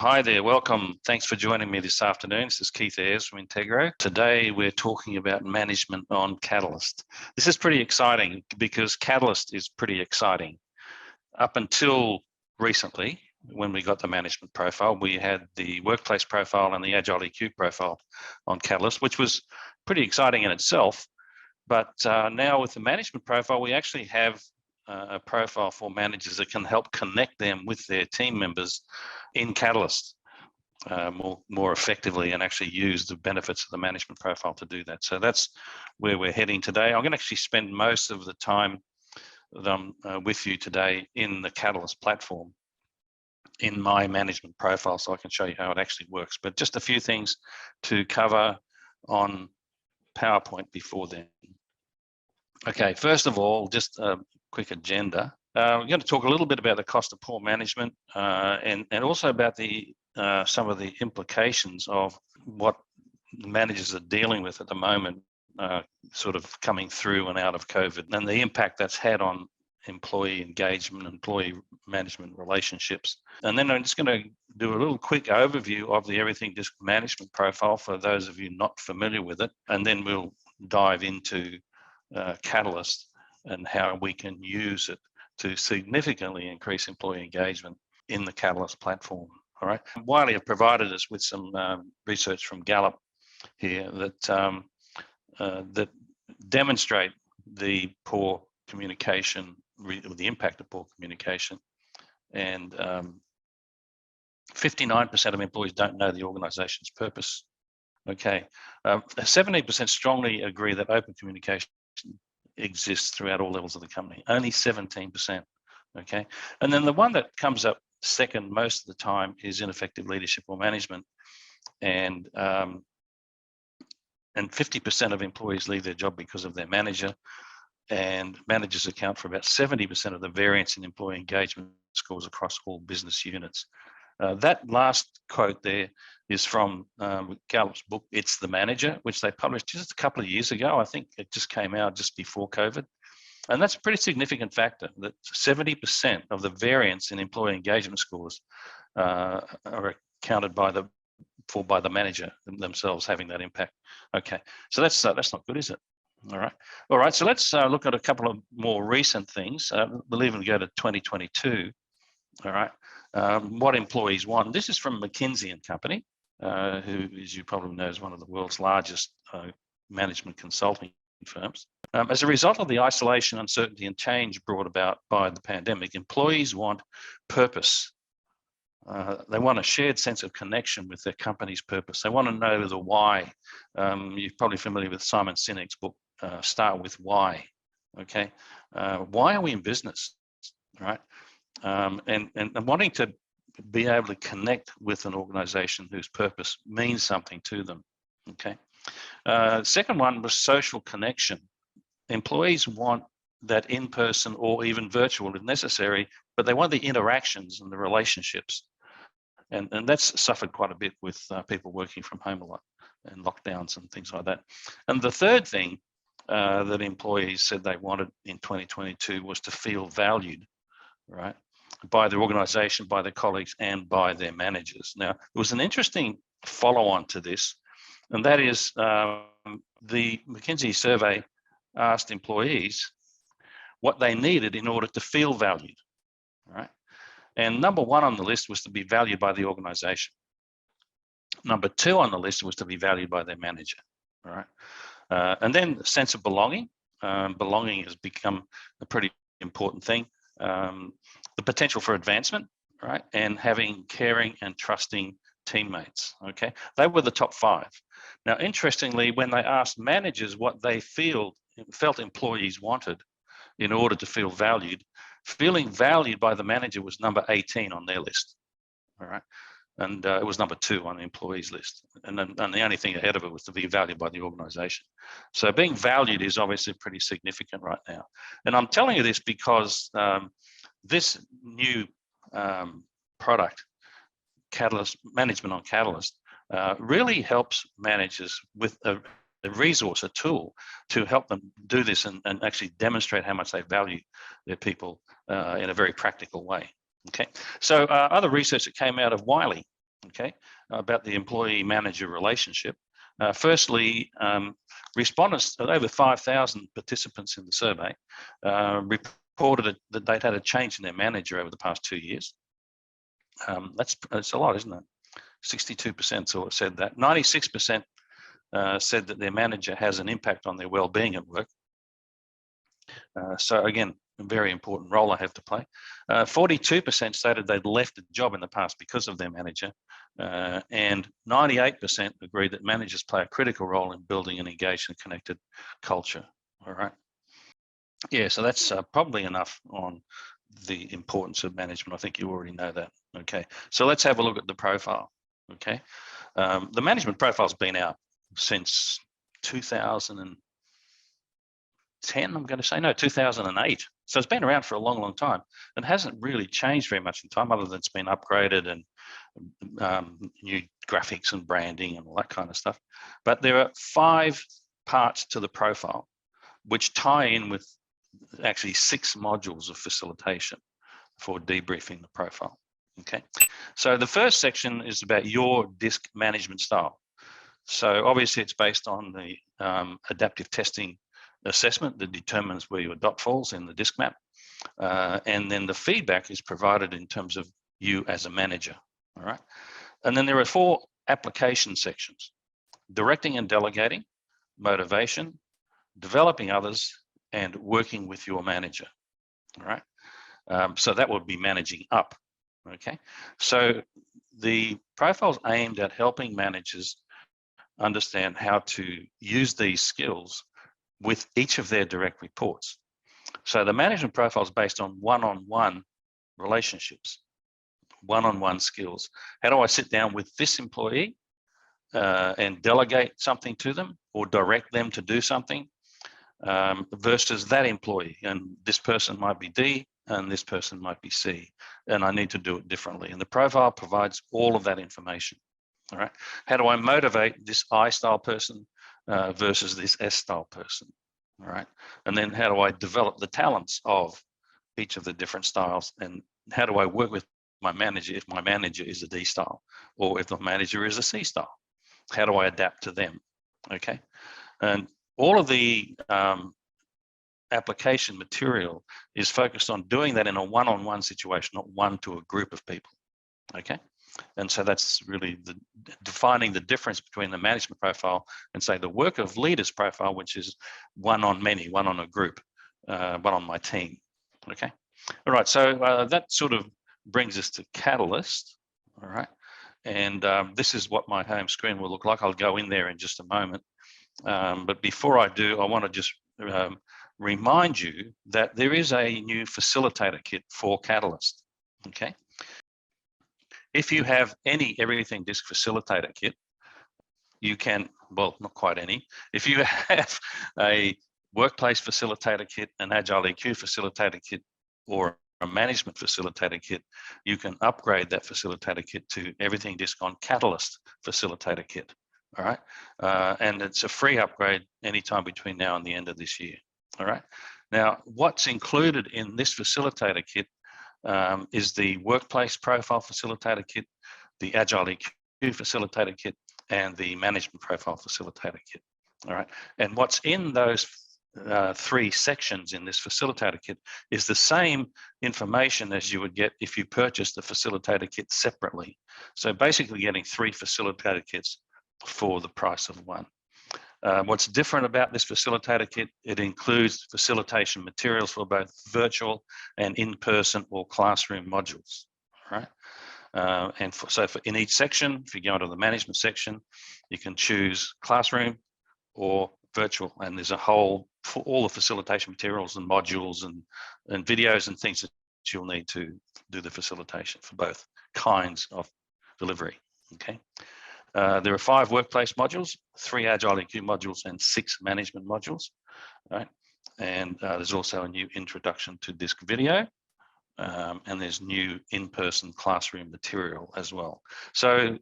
Hi there, welcome. Thanks for joining me this afternoon. This is Keith Ayers from Integro. Today we're talking about management on Catalyst. This is pretty exciting because Catalyst is pretty exciting. Up until recently, when we got the management profile, we had the workplace profile and the Agile EQ profile on Catalyst, which was pretty exciting in itself. But now with the management profile, we actually have a profile for managers that can help connect them with their team members in Catalyst more effectively and actually use the benefits of the management profile to do that. So that's where we're heading today. I'm going to actually spend most of the time that I'm with you today in the Catalyst platform in my management profile, so I can show you how it actually works. But just a few things to cover on PowerPoint before then. Okay, first of all, just a quick agenda. We're going to talk a little bit about the cost of poor management and also about the some of the implications of what managers are dealing with at the moment, sort of coming through and out of COVID, and the impact that's had on employee engagement, employee management relationships. And then I'm just going to do a little quick overview of the Everything DiSC management profile for those of you not familiar with it, and then we'll dive into Catalyst and how we can use it to significantly increase employee engagement in the Catalyst platform. All right. Wiley have provided us with some research from Gallup here that that demonstrate the poor communication, the impact of poor communication, and 59% of employees don't know the organization's purpose. Okay, 70% strongly agree that open communication exists throughout all levels of the company. Only 17%. Okay, and then the one that comes up second most of the time is ineffective leadership or management, and 50% of employees leave their job because of their manager, and managers account for about 70% of the variance in employee engagement scores across all business units. That last quote there is from Gallup's book, It's the Manager, which they published just a couple of years ago. I think it just came out just before COVID. And that's a pretty significant factor, that 70% of the variance in employee engagement scores are accounted by the manager themselves having that impact. Okay, so that's not good, is it? All right. So let's look at a couple of more recent things. We'll even go to 2022. All right, what employees want. This is from McKinsey and Company, who, as you probably know, is one of the world's largest management consulting firms. As a result of the isolation, uncertainty, and change brought about by the pandemic, employees want purpose. They want a shared sense of connection with their company's purpose. They want to know the why. You're probably familiar with Simon Sinek's book, Start With Why. Okay, why are we in business, right? And wanting to be able to connect with an organization whose purpose means something to them. Okay. Second one was social connection. Employees want that in-person or even virtual if necessary, but they want the interactions and the relationships. And that's suffered quite a bit with people working from home a lot and lockdowns and things like that. And the third thing that employees said they wanted in 2022 was to feel valued, right, by their organization, by their colleagues, and by their managers. Now, there was an interesting follow-on to this, and that is the McKinsey survey asked employees what they needed in order to feel valued, right? And number one on the list was to be valued by the organization. Number two on the list was to be valued by their manager, all right? And then the sense of belonging. Belonging has become a pretty important thing. The potential for advancement, right? And having caring and trusting teammates, okay? They were the top five. Now, interestingly, when they asked managers what they felt employees wanted in order to feel valued, feeling valued by the manager was number 18 on their list, all right? And it was number 2 on the employees list. And the only thing ahead of it was to be valued by the organization. So being valued is obviously pretty significant right now. And I'm telling you this because this new product, Catalyst, management on Catalyst, really helps managers with a resource, a tool to help them do this and actually demonstrate how much they value their people in a very practical way. Okay, so other research that came out of Wiley okay, about the employee-manager relationship. Firstly, respondents, over 5,000 participants in the survey, reported that they'd had a change in their manager over the past 2 years. That's a lot, isn't it? 62% said that. 96% said that their manager has an impact on their well-being at work. So again, a very important role I have to play. 42% stated they'd left a job in the past because of their manager, and 98% agreed that managers play a critical role in building an engaged and connected culture. All right. Yeah, so that's probably enough on the importance of management. I think you already know that. Okay, so let's have a look at the profile. Okay, the management profile's been out since 2010, I'm going to say, no, 2008. So it's been around for a long, long time and hasn't really changed very much in time, other than it's been upgraded and new graphics and branding and all that kind of stuff. But there are 5 parts to the profile which tie in with actually 6 modules of facilitation for debriefing the profile. Okay, so the first section is about your DiSC management style. So obviously it's based on the adaptive testing assessment that determines where your dot falls in the DiSC map. And then the feedback is provided in terms of you as a manager. All right. And then there are 4 application sections: directing and delegating, motivation, developing others, and working with your manager. All right. So that would be managing up. Okay. So the profile's aimed at helping managers understand how to use these skills with each of their direct reports. So the management profile is based on one-on-one relationships, one-on-one skills. How do I sit down with this employee and delegate something to them or direct them to do something versus that employee? And this person might be D and this person might be C, and I need to do it differently. And the profile provides all of that information. All right. How do I motivate this I style person versus this S style person? All right. And then how do I develop the talents of each of the different styles? And how do I work with my manager if my manager is a D style, or if the manager is a C style? How do I adapt to them? Okay. And all of the application material is focused on doing that in a one-on-one situation, not one to a group of people. Okay. And so that's really defining the difference between the management profile and, say, the work of leaders profile, which is one on many, one on a group, one on my team. Okay. All right. So that sort of brings us to Catalyst. All right. And this is what my home screen will look like. I'll go in there in just a moment. But before I do, I want to just remind you that there is a new facilitator kit for Catalyst. Okay. If you have any Everything DiSC facilitator kit, you can, well, not quite any. If you have a workplace facilitator kit, an Agile EQ facilitator kit, or a management facilitator kit, you can upgrade that facilitator kit to Everything DiSC on Catalyst facilitator kit. All right. And it's a free upgrade anytime between now and the end of this year. All right. Now, what's included in this facilitator kit is the workplace profile facilitator kit, the Agile EQ facilitator kit, and the management profile facilitator kit. All right. And what's in those 3 sections in this facilitator kit is the same information as you would get if you purchased the facilitator kit separately. So basically getting 3 facilitator kits for the price of 1. What's different about this facilitator kit, it includes facilitation materials for both virtual and in-person or classroom modules. All right. And so in each section, if you go into the management section, you can choose classroom or virtual, and there's a whole for all the facilitation materials and modules and videos and things that you'll need to do the facilitation for both kinds of delivery. Okay. There are 5 workplace modules, 3 Agile EQ modules, and 6 management modules. Right. And there's also a new introduction to DiSC video, and there's new in-person classroom material as well. So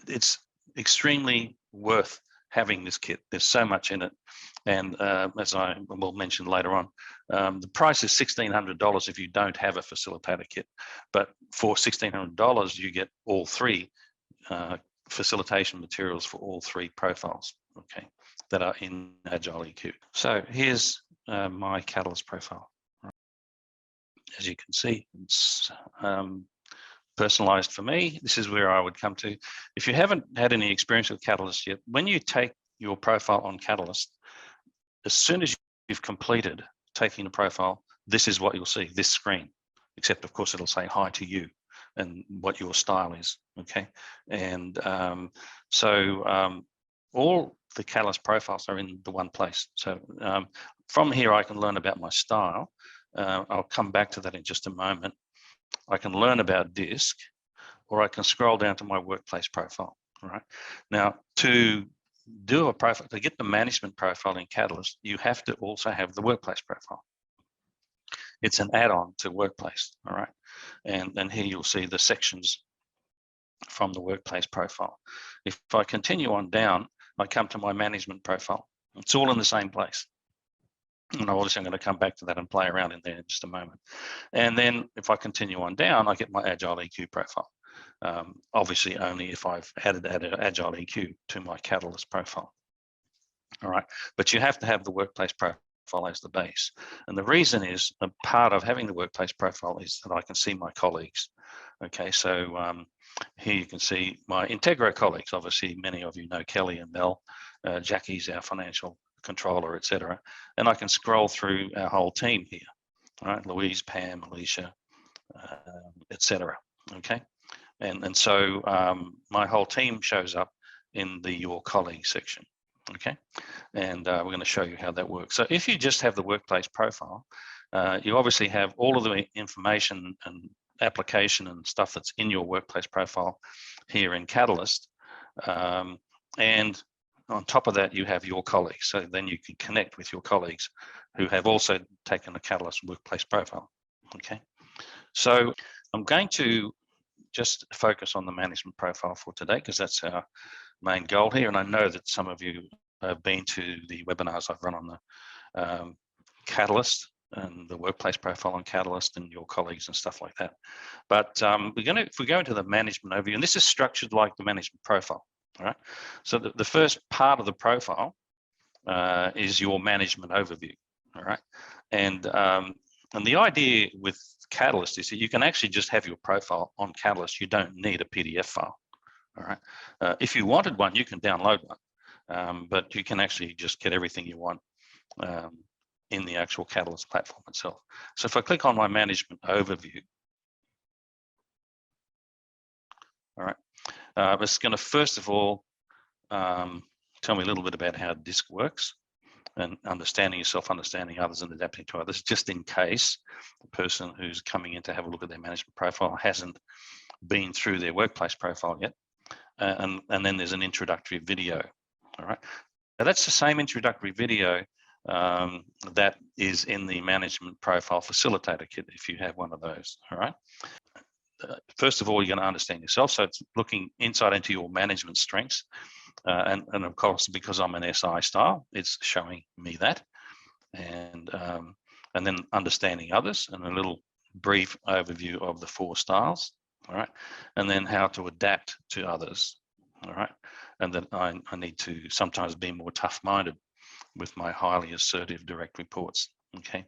it's extremely worth having this kit. There's so much in it. And as I will mention later on, the price is $1,600 if you don't have a facilitator kit. But for $1,600, you get all three facilitation materials for all three profiles, okay, that are in Agile EQ. So here's my Catalyst profile. As you can see, it's personalized for me. This is where I would come to. If you haven't had any experience with Catalyst yet, when you take your profile on Catalyst, as soon as you've completed taking the profile, this is what you'll see, this screen, except of course it'll say hi to you and what your style is, okay? And all the Catalyst profiles are in the one place. So from here, I can learn about my style. I'll come back to that in just a moment. I can learn about DiSC, or I can scroll down to my workplace profile, all right? Now, to do a profile, to get the management profile in Catalyst, you have to also have the workplace profile. It's an add-on to workplace, all right? And here you'll see the sections from the workplace profile. If I continue on down, I come to my management profile. It's all in the same place. And obviously I'm going to come back to that and play around in there in just a moment. And then if I continue on down, I get my Agile EQ profile. Obviously only if I've added Agile EQ to my Catalyst profile. All right, but you have to have the workplace profile as the base. And the reason is, a part of having the workplace profile is that I can see my colleagues. Okay, so here you can see my Integro colleagues. Obviously, many of you know Kelly and Mel. Jackie's our financial controller, etc. And I can scroll through our whole team here. All right, Louise, Pam, Alicia, etc. Okay, and so my whole team shows up in the Your Colleagues section. Okay, and we're going to show you how that works. So if you just have the workplace profile, you obviously have all of the information and application and stuff that's in your workplace profile here in Catalyst. And on top of that, you have your colleagues. So then you can connect with your colleagues who have also taken a Catalyst workplace profile. Okay, so I'm going to just focus on the management profile for today, because that's our main goal here. And I know that some of you have been to the webinars I've run on the Catalyst and the workplace profile on Catalyst and your colleagues and stuff like that. But if we go into the management overview, and this is structured like the management profile. All right. So the first part of the profile is your management overview. All right. And the idea with Catalyst is that you can actually just have your profile on Catalyst. You don't need a PDF file. All right. If you wanted one, you can download one, but you can actually just get everything you want in the actual Catalyst platform itself. So if I click on my management overview, all right. It's going to first of all tell me a little bit about how DiSC works, and understanding yourself, understanding others, and adapting to others, just in case the person who's coming in to have a look at their management profile hasn't been through their workplace profile yet. And then there's an introductory video. All right. Now that's the same introductory video that is in the management profile facilitator kit, if you have one of those. All right. First of all, you're going to understand yourself. So it's looking inside into your management strengths. And of course, because I'm an SI style, it's showing me that. And then understanding others, and a little brief overview of the 4 styles. All right. And then how to adapt to others. All right. And then I need to sometimes be more tough-minded with my highly assertive direct reports. Okay.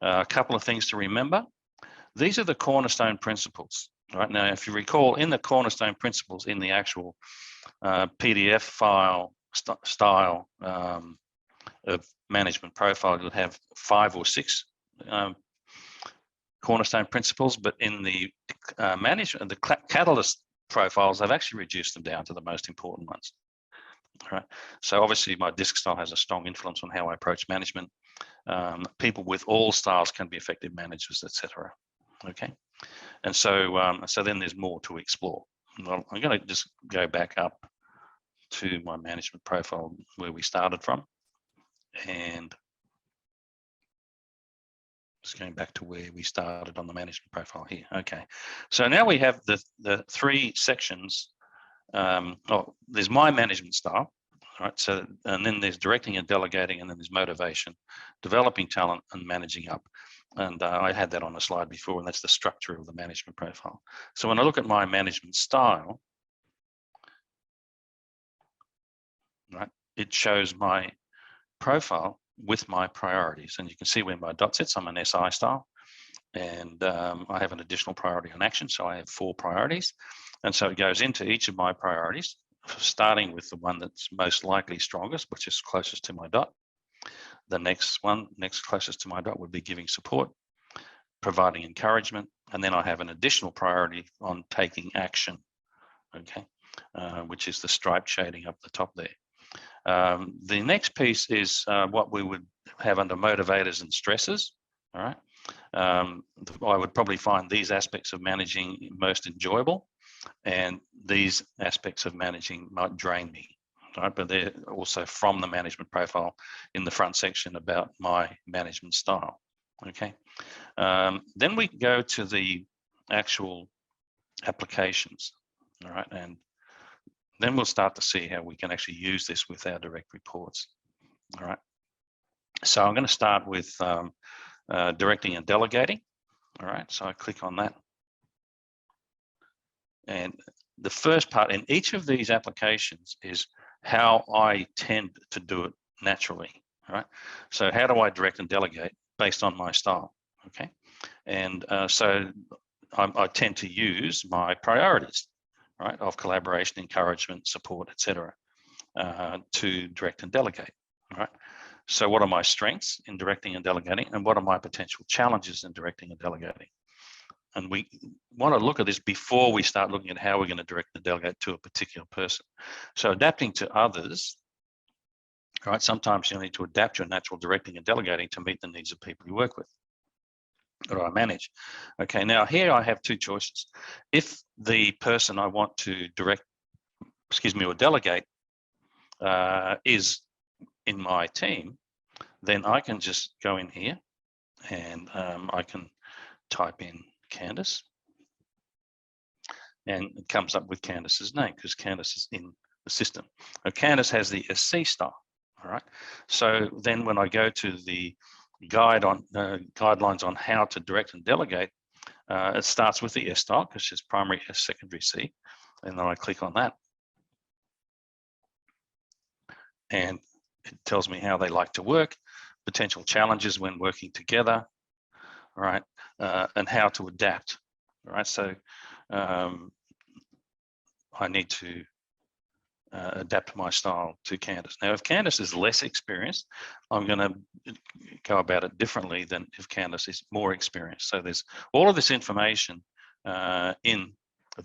A couple of things to remember. These are the cornerstone principles. Right now, if you recall, in the cornerstone principles in the actual PDF file style of management profile, you'll have 5 or 6 cornerstone principles, but in the management, the Catalyst profiles, I've actually reduced them down to the most important ones. All right. So obviously my DiSC style has a strong influence on how I approach management. People with all styles can be effective managers, etc. Okay. And so, so then there's more to explore. Well, I'm going to just go back up to my management profile where we started from, and just going back to where we started on the management profile here. Okay, so now we have the 3 sections. Oh, there's my management style. right? So, and then there's directing and delegating, and then there's motivation, developing talent, and managing up. And I had that on a slide before, and that's the structure of the management profile. So when I look at my management style, right, it shows my profile with my priorities. And you can see where my dot sits. I'm an SI style, and I have an additional priority on action. So I have 4 priorities. And so it goes into each of my priorities, starting with the one that's most likely strongest, which is closest to my dot. The next one, next closest to my dot, would be giving support, providing encouragement, and then I have an additional priority on taking action, okay, which is the striped shading up the top there. The next piece is what we would have under motivators and stressors, all right? I would probably find these aspects of managing most enjoyable, and these aspects of managing might drain me, right? But they're also from the management profile in the front section about my management style, okay? Then we go to the actual applications, all right? And then we'll start to see how we can actually use this with our direct reports, all right? So I'm going to start with directing and delegating, all right? So I click on that. And the first part in each of these applications is how I tend to do it naturally, all right? So how do I direct and delegate based on my style, okay? And so I tend to use my priorities, right, of collaboration, encouragement, support, etc., to direct and delegate, all right? So what are my strengths in directing and delegating, and what are my potential challenges in directing and delegating? And we want to look at this before we start looking at how we're going to direct and delegate to a particular person. So adapting to others, right? Sometimes you need to adapt your natural directing and delegating to meet the needs of people you work with or I manage. Okay, now here I have 2 choices. If the person I want to direct, or delegate is in my team, then I can just go in here and I can type in Candice, and it comes up with Candice's name because Candice is in the system. Now, Candice has the SC style, all right? So then when I go to the guidelines on how to direct and delegate, it starts with the S style because it's primary S, secondary C, and then I click on that. And it tells me how they like to work, potential challenges when working together, all right, and how to adapt, all right? So I need to adapt my style to Candice. Now, if Candice is less experienced, I'm going to go about it differently than if Candice is more experienced. So there's all of this information in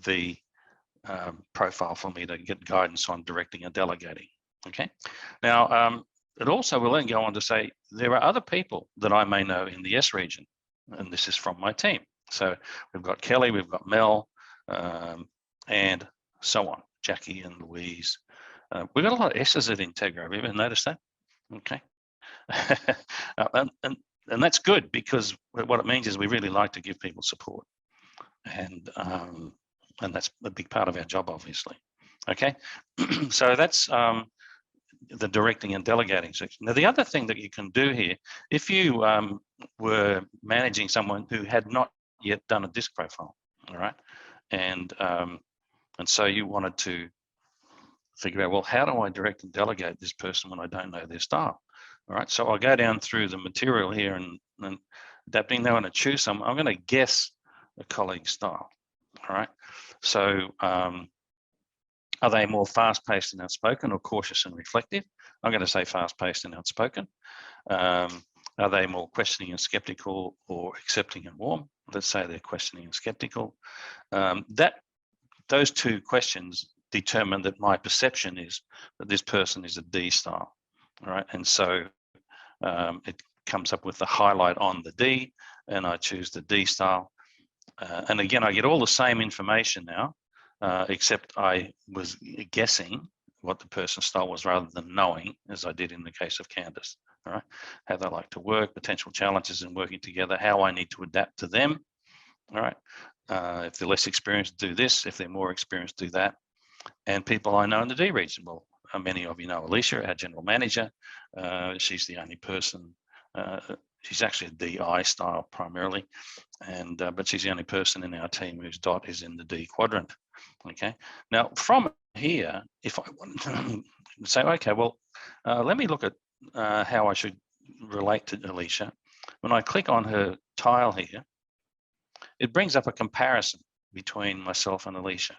the profile for me to get guidance on directing and delegating, okay? Now, it also will then go on to say, there are other people that I may know in the S region, and this is from my team. So we've got Kelly, we've got Mel, and so on, Jackie and Louise. We've got a lot of S's at Integra. Have you ever noticed that? Okay. and that's good, because what it means is we really like to give people support. And that's a big part of our job, obviously. Okay. So that's the directing and delegating section. Now, the other thing that you can do here, if you were managing someone who had not yet done a DiSC profile, all right, and so you wanted to figure out, well, how do I direct and delegate this person when I don't know their style? All right, so I'll go down through the material here and adapting. Now, when I choose someone, I'm going to guess a colleague's style. All right, so are they more fast-paced and outspoken, or cautious and reflective? I'm going to say fast-paced and outspoken. Are they more questioning and skeptical, or accepting and warm? Let's say they're questioning and skeptical. Those 2 questions determine that my perception is that this person is a D style. All right, and so it comes up with the highlight on the D, and I choose the D style. And again, I get all the same information now, except I was guessing what the person's style was rather than knowing, as I did in the case of Candice. All right, how they like to work, potential challenges in working together, how I need to adapt to them. All right, if they're less experienced, do this. If they're more experienced, do that. And people I know in the D region, well, many of you know Alicia, our general manager. She's the only person, she's actually a DI style primarily, and but she's the only person in our team whose dot is in the D quadrant. Okay, now from here, if I want to say, okay, well, let me look at how I should relate to Alicia. When I click on her tile here, it brings up a comparison between myself and Alicia.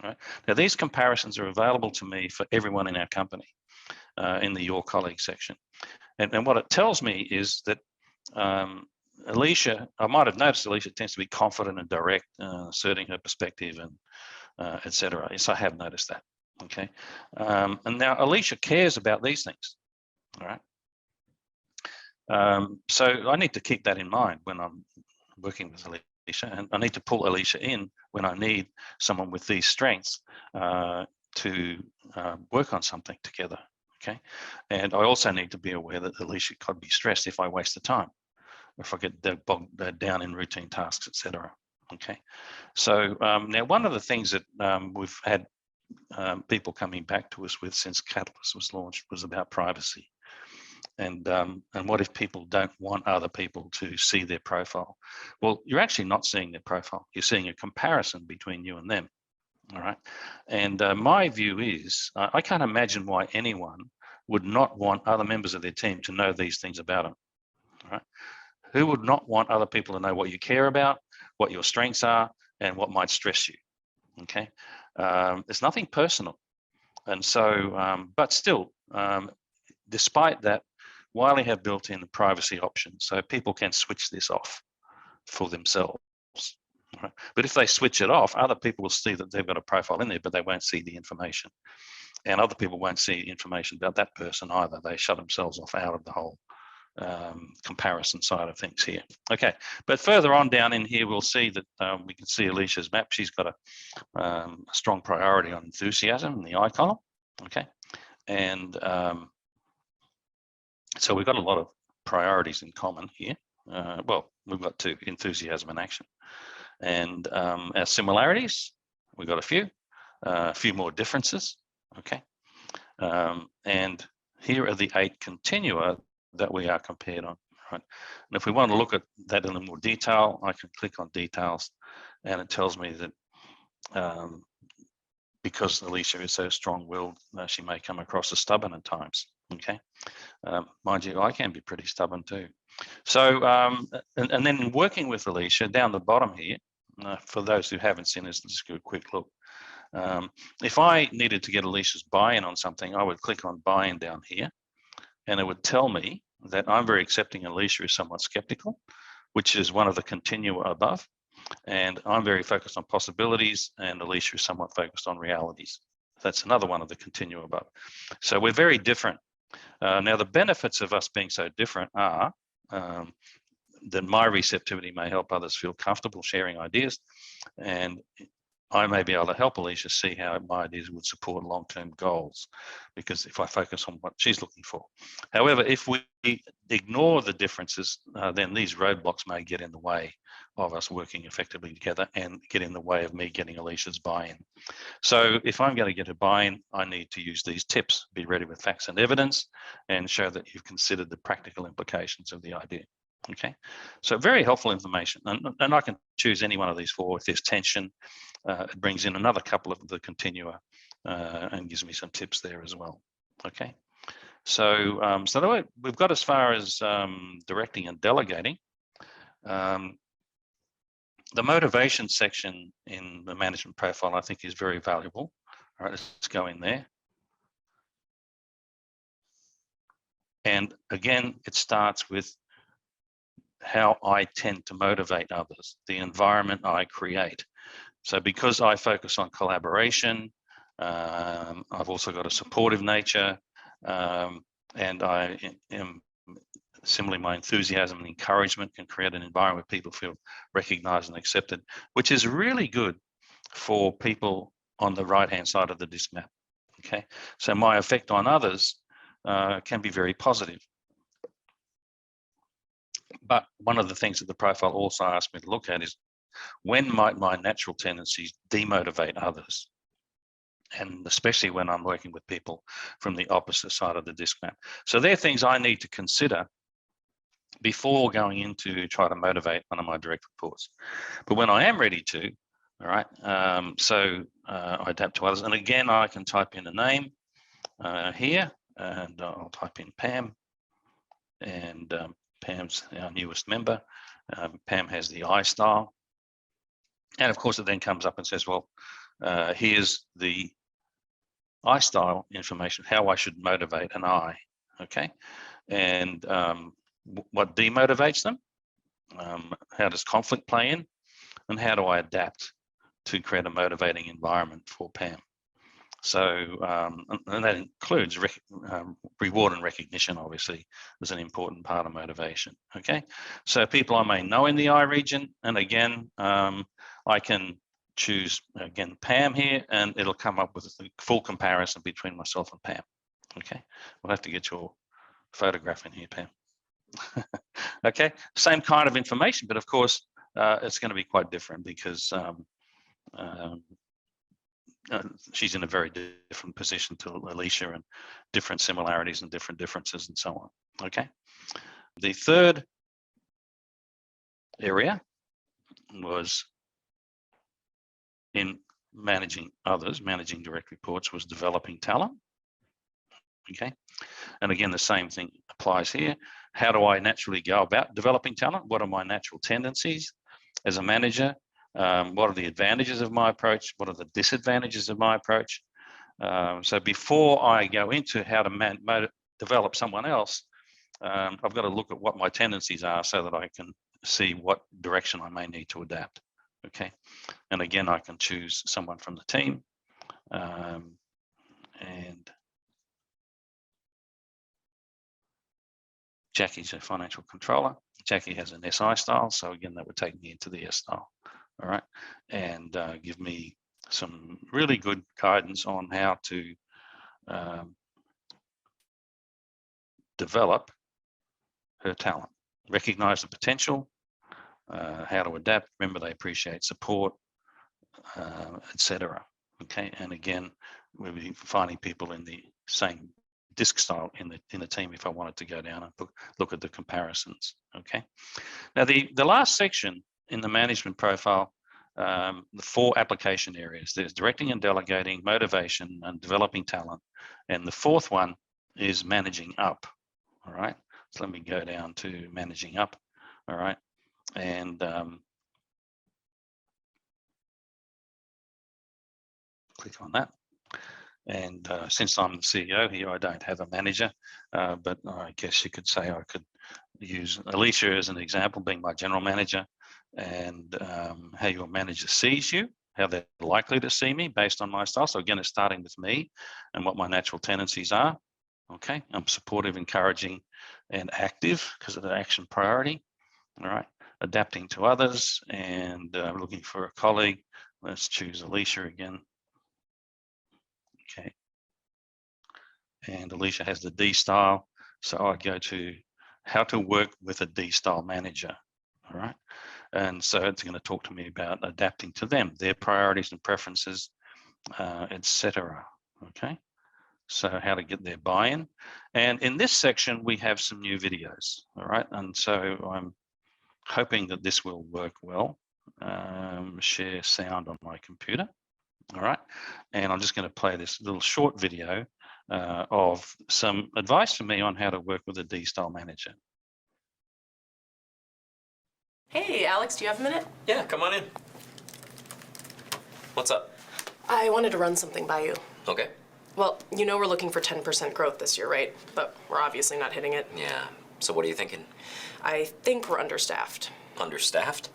Right? Now, these comparisons are available to me for everyone in our company in the Your Colleagues section. And what it tells me is that Alicia, I might have noticed Alicia tends to be confident and direct, asserting her perspective and etc. Yes, I have noticed that. Okay. And now Alicia cares about these things. All right. So I need to keep that in mind when I'm working with Alicia. And I need to pull Alicia in when I need someone with these strengths to work on something together. Okay, and I also need to be aware that Alicia could be stressed if I waste the time, if I get bogged down in routine tasks, etc. Okay, so now one of the things that we've had people coming back to us with since Catalyst was launched was about privacy. And what if people don't want other people to see their profile? Well, you're actually not seeing their profile. You're seeing a comparison between you and them. All right. And my view is I can't imagine why anyone would not want other members of their team to know these things about them. All right. Who would not want other people to know what you care about, what your strengths are, and what might stress you? Okay. There's nothing personal. And so, but still, despite that, Wiley have built in the privacy option, so people can switch this off for themselves. Right? But if they switch it off, other people will see that they've got a profile in there, but they won't see the information. And other people won't see information about that person either. They shut themselves off out of the whole comparison side of things here. Okay, but further on down in here, we'll see that we can see Alicia's map. She's got a strong priority on enthusiasm in the I column. Okay, and so we've got a lot of priorities in common here. Well, we've got two, enthusiasm and action. And our similarities, we've got a few more differences, okay? And here are the 8 continua that we are compared on, right? And if we want to look at that in a little more detail, I can click on details and it tells me that because Alicia is so strong-willed, she may come across as stubborn at times. Okay, mind you, I can be pretty stubborn too. So, and then working with Alicia down the bottom here, for those who haven't seen this, let's do a quick look. If I needed to get Alicia's buy-in on something, I would click on buy-in down here, and it would tell me that I'm very accepting. Alicia is somewhat skeptical, which is one of the continua above. And I'm very focused on possibilities, and Alicia is somewhat focused on realities. That's another one of the continua above. So we're very different. Now, the benefits of us being so different are that my receptivity may help others feel comfortable sharing ideas, and I may be able to help Alicia see how my ideas would support long-term goals, because if I focus on what she's looking for. However, if we ignore the differences, then these roadblocks may get in the way of us working effectively together and get in the way of me getting Alicia's buy-in. So if I'm going to get a buy-in, I need to use these tips: be ready with facts and evidence, and show that you've considered the practical implications of the idea. Okay, so very helpful information, and I can choose any one of these 4. If there's tension, it brings in another couple of the continua and gives me some tips there as well. Okay, so so we've got as far as directing and delegating. The motivation section in the management profile, I think, is very valuable. All right, let's go in there. And again, it starts with how I tend to motivate others, the environment I create. So because I focus on collaboration, I've also got a supportive nature, and I am similarly, my enthusiasm and encouragement can create an environment where people feel recognized and accepted, which is really good for people on the right-hand side of the DiSC map. Okay, so my effect on others can be very positive. But one of the things that the profile also asked me to look at is, when might my natural tendencies demotivate others? and especially when I'm working with people from the opposite side of the DiSC map. So they're things I need to consider before going into try to motivate one of my direct reports. But when I am ready to, all right, I adapt to others. And again, I can type in a name here, and I'll type in Pam, and Pam's our newest member. Pam has the I style. And of course, it then comes up and says, well, here's the I style information, how I should motivate an I, okay? And what demotivates them, how does conflict play in, and how do I adapt to create a motivating environment for Pam? So, and that includes reward and recognition, obviously, is an important part of motivation, okay? So people I may know in the I region, and again, I can choose, again, Pam here, and it'll come up with a full comparison between myself and Pam, okay? We'll have to get your photograph in here, Pam. Okay, same kind of information, but of course, it's going to be quite different because she's in a very different position to Alicia, and different similarities and different differences and so on, okay? The third area was in managing others, managing direct reports, was developing talent, okay? And again, the same thing applies here. How do I naturally go about developing talent? What are my natural tendencies as a manager? What are the advantages of my approach? What are the disadvantages of my approach? So before I go into how to develop someone else, I've got to look at what my tendencies are so that I can see what direction I may need to adapt, okay? And again, I can choose someone from the team, and Jackie's a financial controller. Jackie has an SI style, so again, that would take me into the S style, all right? And give me some really good guidance on how to develop her talent, recognize the potential, how to adapt. Remember, they appreciate support, etc. Okay, and again, we'll be finding people in the same DiSC style in the team if I wanted to go down and look at the comparisons. Okay, now the last section in the management profile, the 4 application areas. There's directing and delegating, motivation, and developing talent, and the 4th one is managing up. All right, so let me go down to managing up. All right, and click on that. And since I'm the CEO here, I don't have a manager, but I guess you could say I could use Alicia as an example, being my general manager, and how your manager sees you, how they're likely to see me based on my style. So again, it's starting with me and what my natural tendencies are. Okay, I'm supportive, encouraging, and active because of the action priority. All right, adapting to others and looking for a colleague. Let's choose Alicia again. Okay, and Alicia has the D style, so I go to how to work with a D style manager. All right, and so it's going to talk to me about adapting to them, their priorities and preferences, etc. Okay, so how to get their buy-in. And in this section, we have some new videos. All right, and so I'm hoping that this will work well. Share sound on my computer. All right, and I'm just going to play this little short video of some advice from me on how to work with a D-style manager. Hey, Alex, do you have a minute? Yeah, come on in. What's up? I wanted to run something by you. Okay. Well, you know we're looking for 10% growth this year, right? But we're obviously not hitting it. Yeah, so what are you thinking? I think we're understaffed. Understaffed?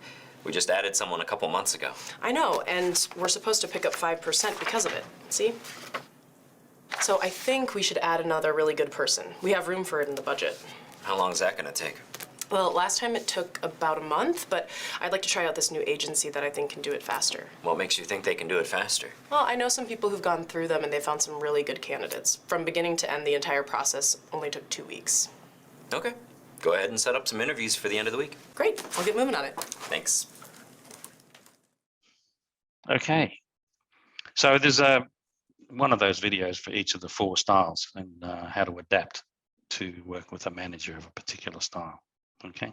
We just added someone a couple months ago. I know, and we're supposed to pick up 5% because of it, see? So I think we should add another really good person. We have room for it in the budget. How long is that gonna take? Well, last time it took about a month, but I'd like to try out this new agency that I think can do it faster. What makes you think they can do it faster? Well, I know some people who've gone through them and they found some really good candidates. From beginning to end, the entire process only took 2 weeks. Okay. Go ahead and set up some interviews for the end of the week. Great, I'll get moving on it. one of those videos for each of the 4 styles and how to adapt to work with a manager of a particular style. Okay,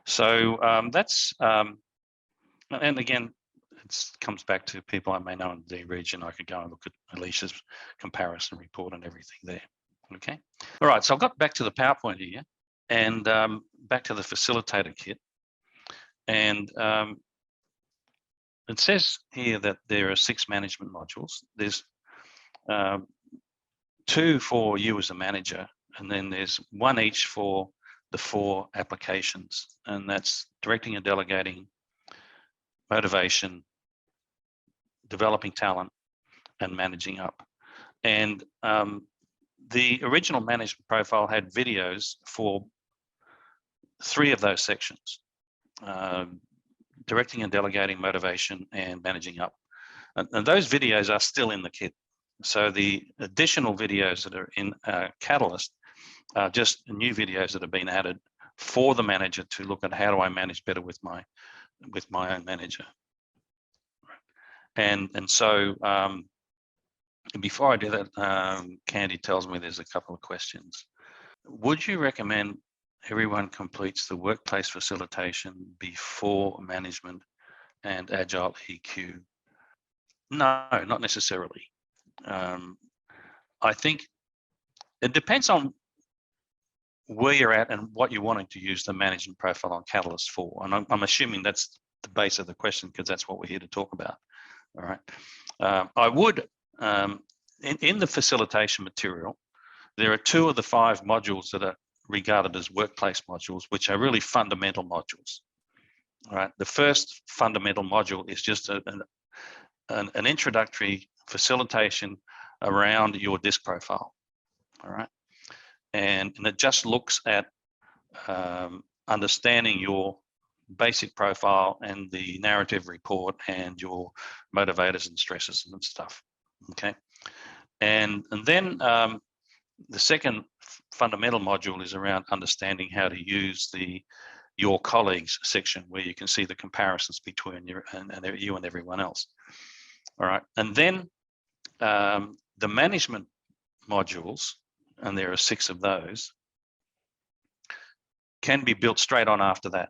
so that's and again, it comes back to people I may know in the region. I could go and look at Alicia's comparison report and everything there. Okay, all right, so I've got back to the PowerPoint here and back to the facilitator kit, and it says here that there are 6 management modules. There's 2 for you as a manager, and then there's 1 each for the 4 applications, and that's directing and delegating, motivation, developing talent, and managing up. And the original management profile had videos for 3 of those sections, directing and delegating, motivation, and managing up. And those videos are still in the kit. So the additional videos that are in Catalyst are just new videos that have been added for the manager to look at how do I manage better with my own manager. And so before I do that, Candy tells me there's a couple of questions. Would you recommend everyone completes the workplace facilitation before management and Agile EQ? No, not necessarily. I think it depends on where you're at and what you're wanting to use the management profile on Catalyst for. And I'm assuming that's the base of the question, because that's what we're here to talk about. All right. I would, in the facilitation material, there are 2 of the 5 modules that are regarded as workplace modules, which are really fundamental modules. All right. The first fundamental module is just an introductory facilitation around your DiSC profile. All right. And it just looks at understanding your basic profile and the narrative report and your motivators and stresses and stuff. Okay. And then the second fundamental module is around understanding how to use your colleagues section, where you can see the comparisons between you and everyone else. All right. And then the management modules, and there are 6 of those, can be built straight on after that.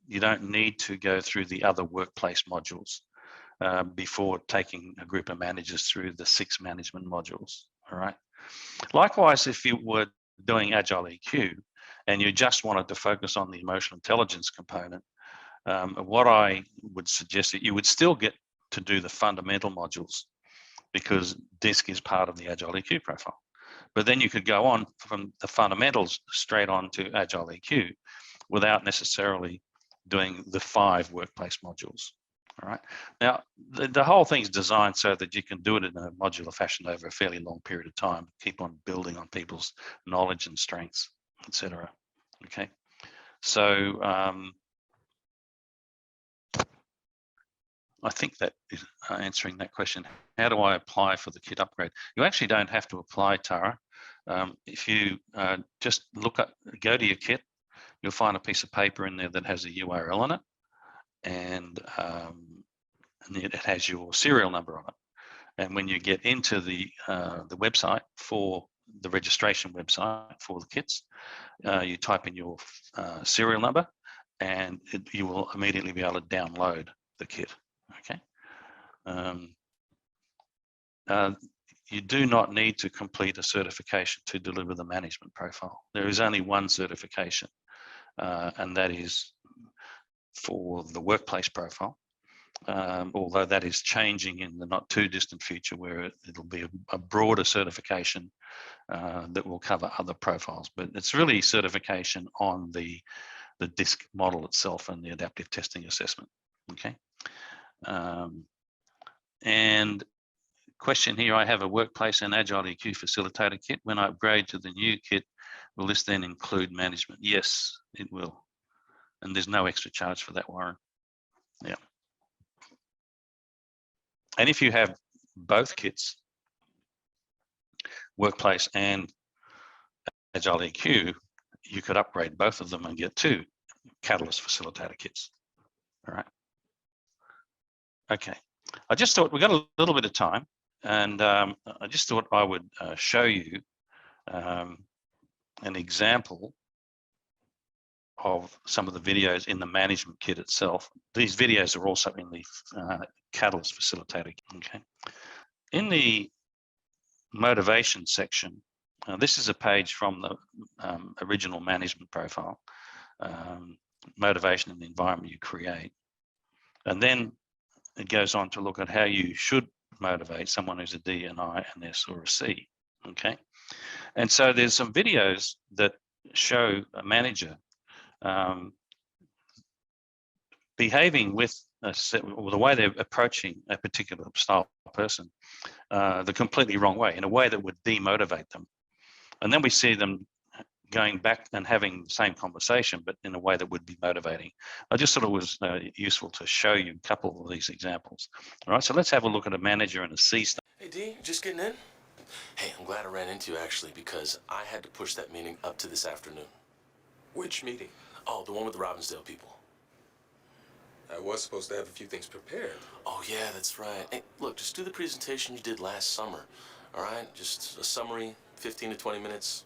You don't need to go through the other workplace modules before taking a group of managers through the 6 management modules. All right. Likewise, if you were doing Agile EQ and you just wanted to focus on the emotional intelligence component, what I would suggest that you would still get to do the fundamental modules, because DiSC is part of the Agile EQ profile. But then you could go on from the fundamentals straight on to Agile EQ without necessarily doing the 5 workplace modules. All right. Now, the whole thing's designed so that you can do it in a modular fashion over a fairly long period of time, keep on building on people's knowledge and strengths, etc. Okay. So I think that is answering that question. How do I apply for the kit upgrade? You actually don't have to apply, Tara. If you just go to your kit, you'll find a piece of paper in there that has a URL on it, and it has your serial number on it. And when you get into the website for the registration website for the kits, you type in your serial number, and you will immediately be able to download the kit. Okay. You do not need to complete a certification to deliver the management profile. There is only one certification, and that is for the workplace profile, although that is changing in the not too distant future, where it'll be a broader certification that will cover other profiles. But it's really certification on the DiSC model itself and the adaptive testing assessment. Okay. And question here, I have a workplace and Agile EQ facilitator kit. When I upgrade to the new kit, will this then include management? Yes, it will. And there's no extra charge for that, Warren. Yeah. And if you have both kits, workplace and Agile EQ, you could upgrade both of them and get 2 Catalyst facilitator kits. All right. Okay. I just thought we got a little bit of time. And I just thought I would show you an example of some of the videos in the management kit itself. These videos are also in the Catalyst Facilitator. Okay. In the motivation section, this is a page from the original management profile, motivation and the environment you create. And then it goes on to look at how you should motivate someone who's a D, an I, an S, or a C. Okay. And so there's some videos that show a manager behaving with the way they're approaching a particular style person the completely wrong way, in a way that would demotivate them. And then we see them going back and having the same conversation, but in a way that would be motivating. I just thought it was useful to show you a couple of these examples. All right, so let's have a look at a manager and a C star. Hey, D, just getting in? Hey, I'm glad I ran into you, actually, because I had to push that meeting up to this afternoon. Which meeting? Oh, the one with the Robbinsdale people. I was supposed to have a few things prepared. Oh, yeah, that's right. Hey, look, just do the presentation you did last summer, all right? Just a summary, 15 to 20 minutes.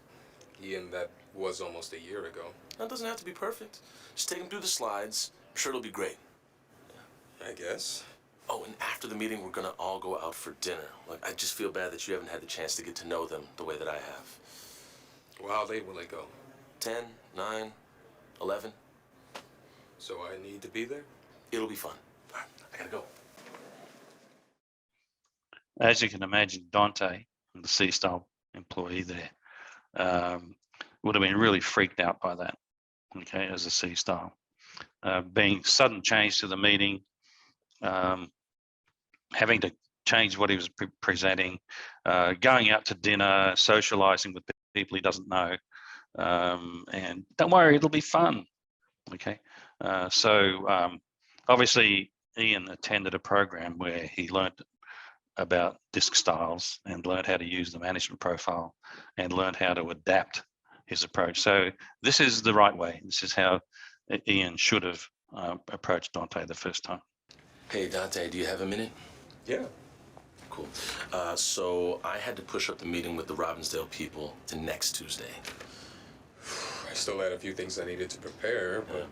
Ian, that was almost a year ago. That doesn't have to be perfect. Just take them through the slides. I'm sure it'll be great. I guess. Oh, and after the meeting, we're gonna all go out for dinner. Like, I just feel bad that you haven't had the chance to get to know them the way that I have. Well, how late will it go? 10, 9, 11. So I need to be there? It'll be fun. All right, I gotta go. As you can imagine, Dante, the C-style employee there, would have been really freaked out by that, okay, as a C-style. Being sudden change to the meeting, having to change what he was presenting, going out to dinner, socializing with people he doesn't know, and don't worry, it'll be fun, okay? Obviously, Ian attended a program where he learned about DiSC styles and learned how to use the management profile and learned how to adapt his approach. So this is the right way. This is how Ian should have approached Dante the first time. Hey, Dante, do you have a minute? Yeah. Cool. So I had to push up the meeting with the Robbinsdale people to next Tuesday. I still had a few things I needed to prepare, but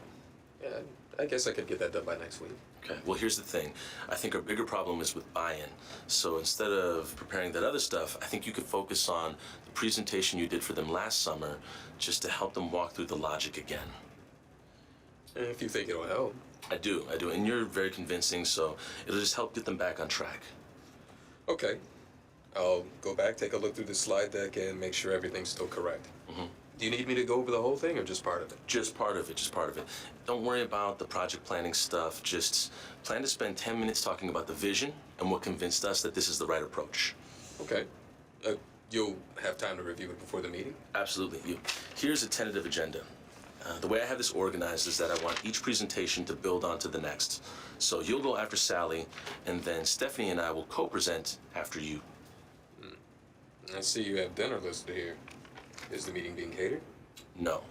yeah, I guess I could get that done by next week. Okay, well, here's the thing. I think our bigger problem is with buy-in. So instead of preparing that other stuff, I think you could focus on the presentation you did for them last summer just to help them walk through the logic again. If you think it'll help. I do. And you're very convincing, so it'll just help get them back on track. Okay. I'll go back, take a look through the slide deck, and make sure everything's still correct. Mm-hmm. Do you need me to go over the whole thing or just part of it? Just part of it. Don't worry about the project planning stuff. Just plan to spend 10 minutes talking about the vision and what convinced us that this is the right approach. Okay. You'll have time to review it before the meeting? Absolutely. Here's a tentative agenda. The way I have this organized is that I want each presentation to build onto the next. So you'll go after Sally, and then Stephanie and I will co-present after you. I see you have dinner listed here. Is the meeting being catered? No.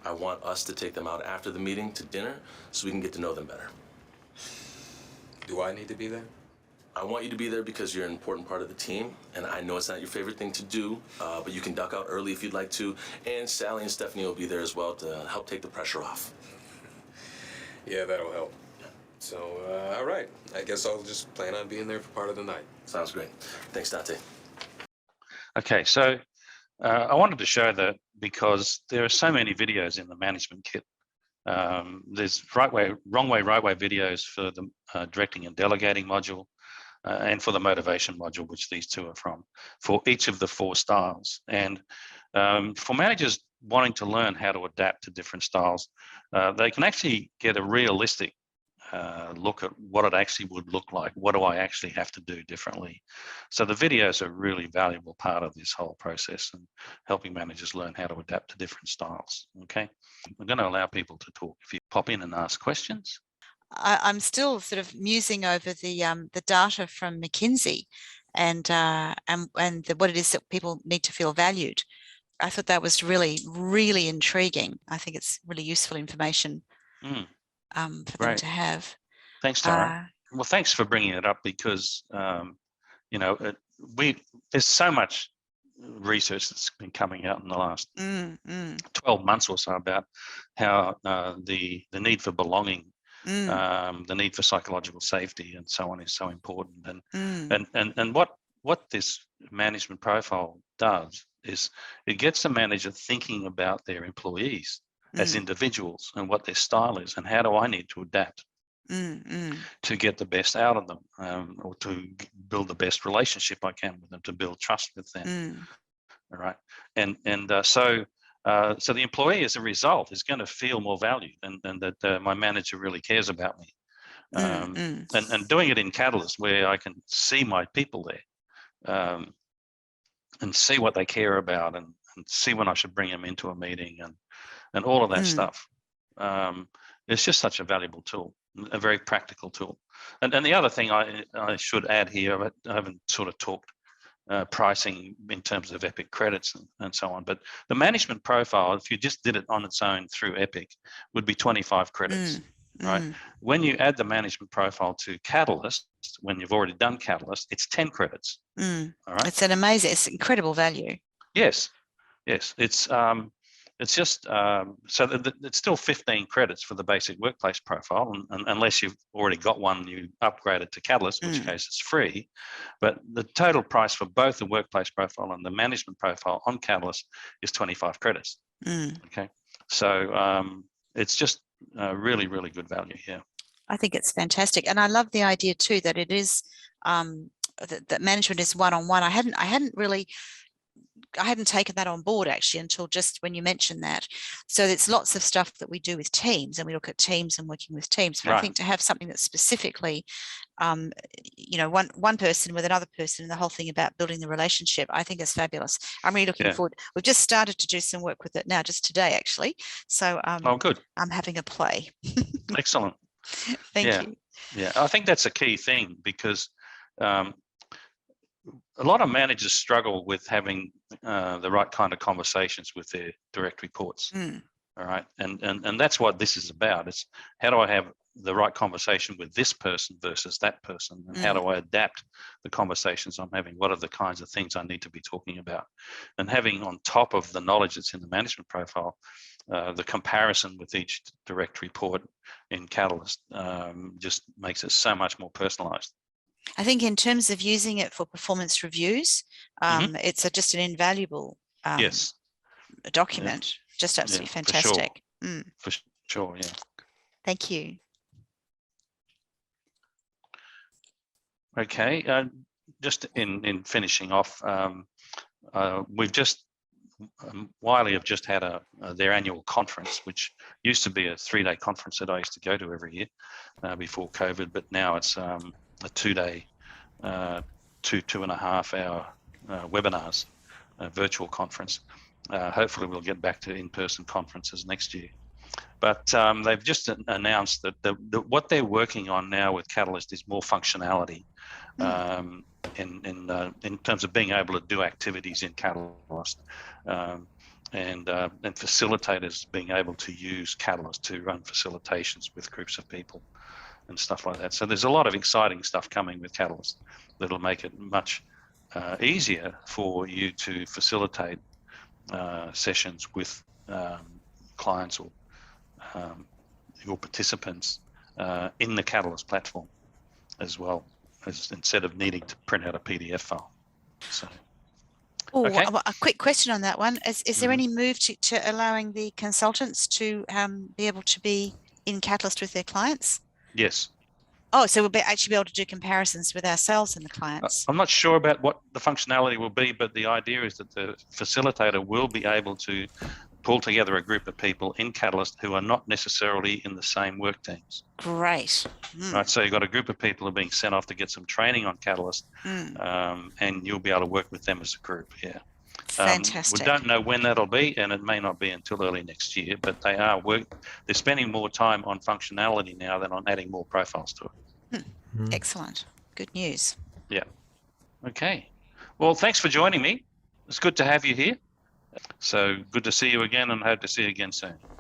I want us to take them out after the meeting to dinner so we can get to know them better. Do I need to be there? I want you to be there because you're an important part of the team, and I know it's not your favorite thing to do, but you can duck out early if you'd like to, and Sally and Stephanie will be there as well to help take the pressure off. Yeah, that'll help. So, all right. I guess I'll just plan on being there for part of the night. Sounds great. Thanks, Dante. Okay, so I wanted to show that because there are so many videos in the management kit. There's right way, wrong way, right way videos for the directing and delegating module and for the motivation module, which these two are from, for each of the 4 styles. And for managers wanting to learn how to adapt to different styles, they can actually get a realistic look at what it actually would look like. What do I actually have to do differently? So the videos are a really valuable part of this whole process and helping managers learn how to adapt to different styles. Okay, I'm going to allow people to talk. If you pop in and ask questions. I'm still sort of musing over the data from McKinsey and what it is that people need to feel valued. I thought that was really, really intriguing. I think it's really useful information for them to have. Thanks, Tara. Well, thanks for bringing it up because you know, there's so much research that's been coming out in the last 12 months or so about how the need for belonging, the need for psychological safety, and so on is so important. And what this management profile does is it gets the manager thinking about their employees as individuals and what their style is, and how do I need to adapt to get the best out of them, or to build the best relationship I can with them, to build trust with them. All right, so the employee, as a result, is going to feel more valued, and that my manager really cares about me. And doing it in Catalyst, where I can see my people there, and see what they care about, and see when I should bring them into a meeting, and all of that stuff. It's just such a valuable tool, a very practical tool. And the other thing I should add here, I haven't sort of talked pricing in terms of Epic credits and so on, but the management profile, if you just did it on its own through Epic, would be 25 credits. Right. When you add the management profile to Catalyst, when you've already done Catalyst, it's 10 credits. All right. It's it's incredible value. Yes. It's just so that it's still 15 credits for the basic workplace profile, and unless you've already got one, you upgrade it to Catalyst, in which case it's free. But the total price for both the workplace profile and the management profile on Catalyst is 25 credits. Okay, so it's just really, really good value here. I think it's fantastic, and I love the idea too that it is that management is one-on-one. I hadn't taken that on board actually until just when you mentioned that. So it's lots of stuff that we do with teams, and we look at teams and working with teams. But I think to have something that's specifically, one person with another person, and the whole thing about building the relationship, I think is fabulous. I'm really looking forward. We've just started to do some work with it now, just today actually. So good. I'm having a play. Excellent. Thank you. Yeah, I think that's a key thing, because a lot of managers struggle with having the right kind of conversations with their direct reports. All right, and that's what this is about. It's how do I have the right conversation with this person versus that person, and how do I adapt the conversations I'm having? What are the kinds of things I need to be talking about? And having on top of the knowledge that's in the management profile, the comparison with each direct report in Catalyst just makes it so much more personalized. I think in terms of using it for performance reviews, it's just an invaluable document. Just absolutely fantastic. For sure, yeah. Thank you. Okay, just in finishing off, we've just Wiley have just had their annual conference, which used to be a 3-day conference that I used to go to every year before COVID, but now it's a 2-day, 2.5 hour webinars, virtual conference. Hopefully we'll get back to in-person conferences next year. But they've just announced that what they're working on now with Catalyst is more functionality in terms of being able to do activities in Catalyst, and facilitators being able to use Catalyst to run facilitations with groups of people and stuff like that. So there's a lot of exciting stuff coming with Catalyst that'll make it much easier for you to facilitate sessions with clients or your participants in the Catalyst platform, as well as instead of needing to print out a PDF file. So, okay. A quick question on that one. Is there any move to allowing the consultants to be able to be in Catalyst with their clients? Yes. Oh, so we'll actually be able to do comparisons with ourselves and the clients. I'm not sure about what the functionality will be, but the idea is that the facilitator will be able to pull together a group of people in Catalyst who are not necessarily in the same work teams. Great. Right, so you've got a group of people who are being sent off to get some training on Catalyst, and you'll be able to work with them as a group. Yeah. Fantastic. We don't know when that'll be, and it may not be until early next year, but they're spending more time on functionality now than on adding more profiles to it. Excellent. Good news. Yeah. Okay. Well, thanks for joining me. It's good to have you here. So good to see you again, and hope to see you again soon.